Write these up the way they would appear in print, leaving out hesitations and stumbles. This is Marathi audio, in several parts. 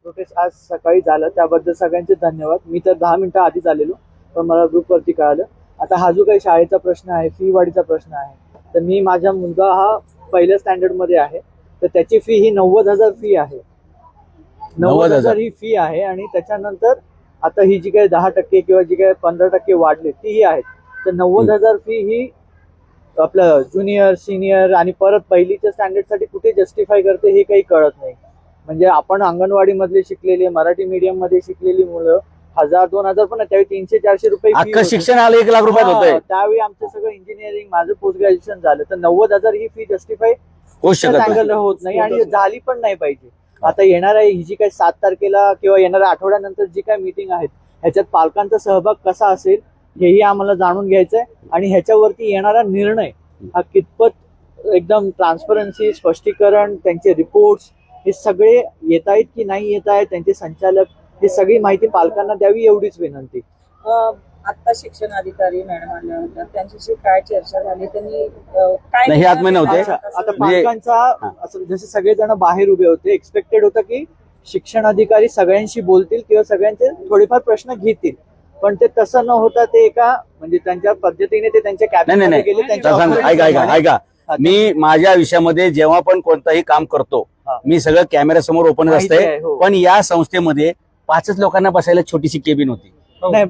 प्रोटेस्ट आज सकाळी झालं त्याबद्दल सगळ्यांचे धन्यवाद. मी तर 10 मिनिटं आधीच आलेलो, पण मला ग्रुपवरती कळालं. आता हा जो काही शाळेचा प्रश्न आहे, फी वाढीचा प्रश्न आहे, तर माझा मुलगा हा पहिल्या स्टँडर्ड मध्ये आहे, तर त्याची फी ही 90,000 फी आहे. 90,000 ही फी आहे. आणि त्याच्यानंतर आता ही जी काही 10% किंवा जी काही 15% वाढली तीही आहेत. तर 90,000 फी ही आपलं ज्युनियर, सिनियर आणि परत पहिलीच्या स्टँडर्ड साठी कुठे जस्टिफाय करते हे काही कळत नाही. म्हणजे आपण अंगणवाडी मधले शिकलेले, मराठी मीडियम मध्ये शिकलेली मुलं 1,000-2,000 पण त्यावेळी 300-400 रुपये शिक्षण आलं 1 लाख रुपयात होतंय. त्यावेळी आमचं सगळं इंजिनिअरिंग, माझं पोस्ट ग्रॅज्युएशन झालं. तर 90,000 ही फी जस्टिफाय होत नाही आणि झाली पण नाही पाहिजे. आता येणाऱ्या ही जी काही 7 तारखेला किंवा येणाऱ्या आठवड्यानंतर जी काही मीटिंग आहेत ह्याच्यात पालकांचा सहभाग कसा असेल हेही आम्हाला जाणून घ्यायचं आहे. आणि ह्याच्यावरती येणारा निर्णय हा कितपत एकदम ट्रान्सपरन्सी, स्पष्टीकरण, त्यांचे रिपोर्ट्स हे सगळे येत आहेत की नाही येत आहेत, त्यांचे संचालक, ही सगळी माहिती पालकांना द्यावी एवढीच विनंती. आता शिक्षण अधिकारी मॅडम आल्यानंतर त्यांच्याशी काय चर्चा झाली, त्यांनी काय नाही आत्मे नव्हते. आता पालकांचा असं जसे सगळेजण बाहेर उभे होते, एक्सपेक्टेड होतं की शिक्षण अधिकारी सगळ्यांशी बोलतील किंवा सगळ्यांचे थोडेफार प्रश्न घेतील, पण ते तसं न होता ते एका म्हणजे त्यांच्या पद्धतीने ते त्यांच्या कॅबिनेटमध्ये गेले. ऐका मी माझ्या आयुष्यामध्ये जेव्हा पण कोणताही काम करतो मी सगळं कॅमेरा समोर ओपनच असते. पण या संस्थेमध्ये 5च लोकांना बसायला छोटीशी केबिन होती.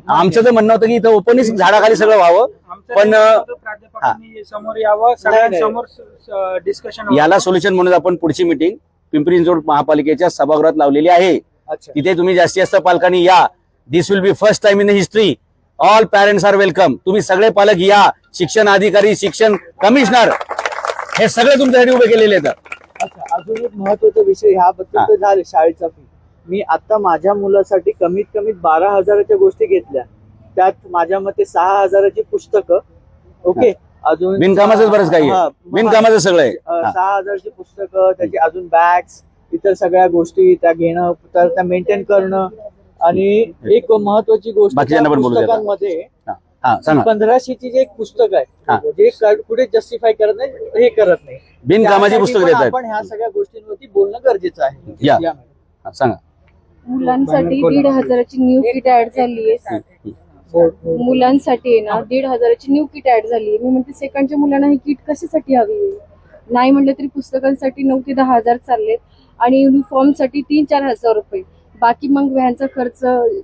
आमचं तर म्हणणं होतं की इथं ओपनच झाडाखाली सगळं व्हावं, पण समोर यावं, सगळ्यांसमोर डिस्कशन. याला सोल्युशन म्हणून आपण पुढची मीटिंग पिंपरी चिंचवड महापालिकेच्या सभागृहात लावलेली आहे. तिथे तुम्ही जास्तीत जास्त पालकांनी या. This will be first time in history. All parents are welcome. तुम्ही सगळे पालक या. शिक्षण अधिकारी, शिक्षण कमिशनर हे सगळे तुमच्यासाठी उभे केलेले आहेत. अजून एक महत्वाचा विषय ह्याबद्दल तर झाले शाळेचा फी. मी आता माझ्या मुलासाठी कमीत कमी 12,000च्या गोष्टी घेतल्या. त्यात माझ्या मते 6,000ची पुस्तकं. ओके, अजून बिनकामाचं बरंच काही बिनकामाचं सगळं आहे. 6,000ची पुस्तकं, त्याची अजून बॅग्स, इतर सगळ्या गोष्टी त्या घेणं, तर त्या मेंटेन करणं. आणि एक महत्वाची गोष्ट पुस्तकांमध्ये 1500ची जे एक पुस्तक आहे जे कुठे जस्टिफाय करत नाही, हे करत नाही, बिनकामाची पुस्तक देतात. आपण ह्या सगळ्या गोष्टींवरती बोलणं गरजेचं आहे. सांगा. मुलांसाठी 1,500ची न्यू किट ऍड झाली आहे. मुलांसाठी आहे ना 1,500ची न्यू किट ऍड झाली आहे. मी म्हणते सेकंडच्या मुलांना ही किट कशासाठी हवी? नाही म्हणलं तरी पुस्तकांसाठी 9 ते 10,000 चाललेत आणि युनिफॉर्मसाठी 3-4 हजार रुपये. बाकी मग व्हॅनचा खर्च,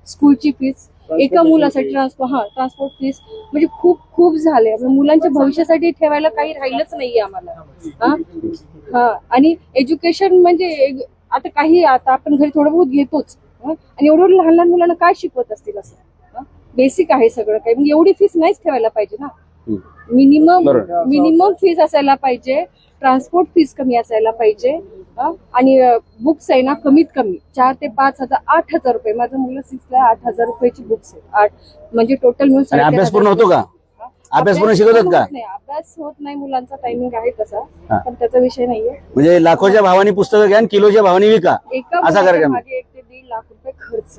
स्कूलची फीस, एका मुलासाठी ट्रान्सपोर्ट फीस, म्हणजे खूप खूप झाले. मुलांच्या भविष्यासाठी ठेवायला काही राहिलंच नाहीये आम्हाला. आणि एज्युकेशन म्हणजे आता काही आता आपण घरी थोडं बहुत घेतोच आणि एवढं लहान लहान मुलांना काय शिकवत असतील असं. बेसिक आहे सगळं काही, मग एवढी फीस नाहीच ठेवायला पाहिजे ना. मिनिमम फीस असायला पाहिजे. ट्रान्सपोर्ट फीस कमी असायला पाहिजे. आणि बुक्स आहे ना कमीत कमी 4 ते 5 हजार, 8,000 रुपये. माझा मुलगा 6ला 8,000 रुपयाची बुक्स आहे. 8 म्हणजे टोटल मिळून. अभ्यास पूर्ण होतो का? अभ्यास पूर्ण शिकवतात का? अभ्यास होत नाही, मुलांचा टायमिंग आहे तसा, पण त्याचा विषय नाहीये. म्हणजे लाखोच्या भावानी पुस्तकं घ्या, किलोच्या भावानी विका, असा कार्यक्रम. मागे 1 ते 1.5 लाख रुपये खर्च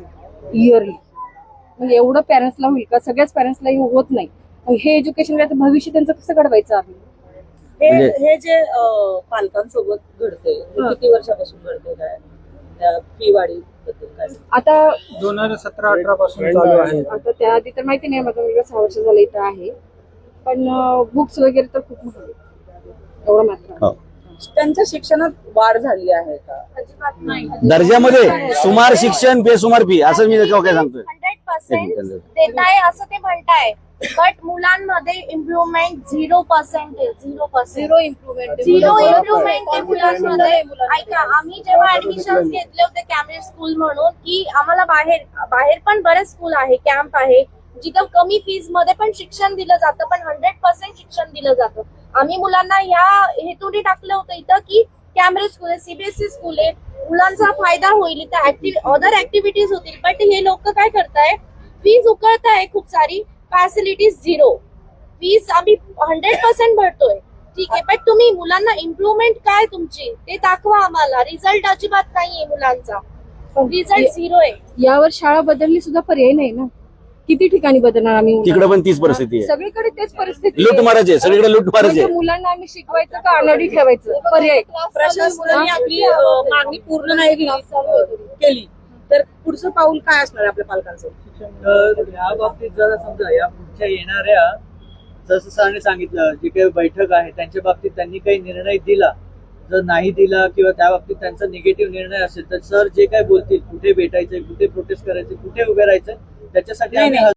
इयरली. म्हणजे एवढं पॅरेंट्सला होईल का? सगळ्याच पॅरेंट्सला होत नाही. हे एज्युकेशन भविष्य त्यांचं कसं घडवायचं आहे? हे जे पालकांसोबत घडते किती वर्षापासून घडते? काय फी वाढी आता 2017-18 पासून चालू आहे. आता त्याआधी तर माहिती नाही, माझा मुलगा 6 वर्ष झाला इथं आहे. पण बुक्स वगैरे तर खूप महाग एवढं मात्र. त्यांच्या शिक्षणात वाढ झाली आहे का? अजिबात नाही. दर्जामध्ये सुमार शिक्षण, बेसुमार फी, असं मी काय सांगतोय. 100% देत आहे असं ते म्हणताय, बट मुलांमध्ये इम्प्रुव्हमेंट 0% आहे. 0% इम्प्रुव्हमेंट आहे मुलांमध्ये. ऐका, आम्ही जेव्हा ऍडमिशन घेतले होते कॅम्ब्रिज स्कूल म्हणून, की आम्हाला बाहेर पण बरेच स्कूल आहे, कॅम्प आहे, जिथं कमी फीज मध्ये पण शिक्षण दिलं जातं, पण 100% शिक्षण दिलं जातं. आम्ही मुलांना या हेतूने टाकलं होतं इथं की कॅम्ब्रिज स्कूल आहे, सीबीएसई स्कूल आहे, मुलांचा फायदा होईल, इथं अदर ऍक्टिव्हिटीज होतील. बट हे लोक काय करताय, फीज उकळताय खूप सारी, फॅसिलिटीज 0. फीज आम्ही 100% भरतोय, ठीक आहे, बट तुम्ही मुलांना इम्प्रुव्हमेंट काय तुमची ते दाखवा आम्हाला. रिझल्ट अजिबात नाहीये मुलांचा, रिझल्ट 0 आहे. यावर शाळा बदलली सुद्धा पर्याय नाही ना. किती ठिकाणी बदलणार आम्ही? तिकडे पण तीच परिस्थिती आहे, सगळीकडे तेच परिस्थिती. लूट मारायचे सगळीकडे, लूट मारायचे. मुलांना आम्ही शिकवायचं का अनाडी ठेवायचं? पर्याय प्रशासनाने आपली मागणी पूर्ण नाही केली. तर पुढचं पाऊल काय असणार आहे आपल्या पालकांचं? तर या बाबतीत जरा समजा या पुढच्या येणाऱ्या जसं सरांनी सांगितलं जे काही बैठक आहे त्यांच्या बाबतीत त्यांनी काही निर्णय दिला, जर नाही दिला किंवा त्या बाबतीत त्यांचा निगेटिव्ह निर्णय असेल तर सर जे काय बोलतील, कुठे भेटायचंय, कुठे प्रोटेस्ट करायचे, कुठे उभे राहायचंय, त्याच्यासाठी नाही, आम्ही नाही.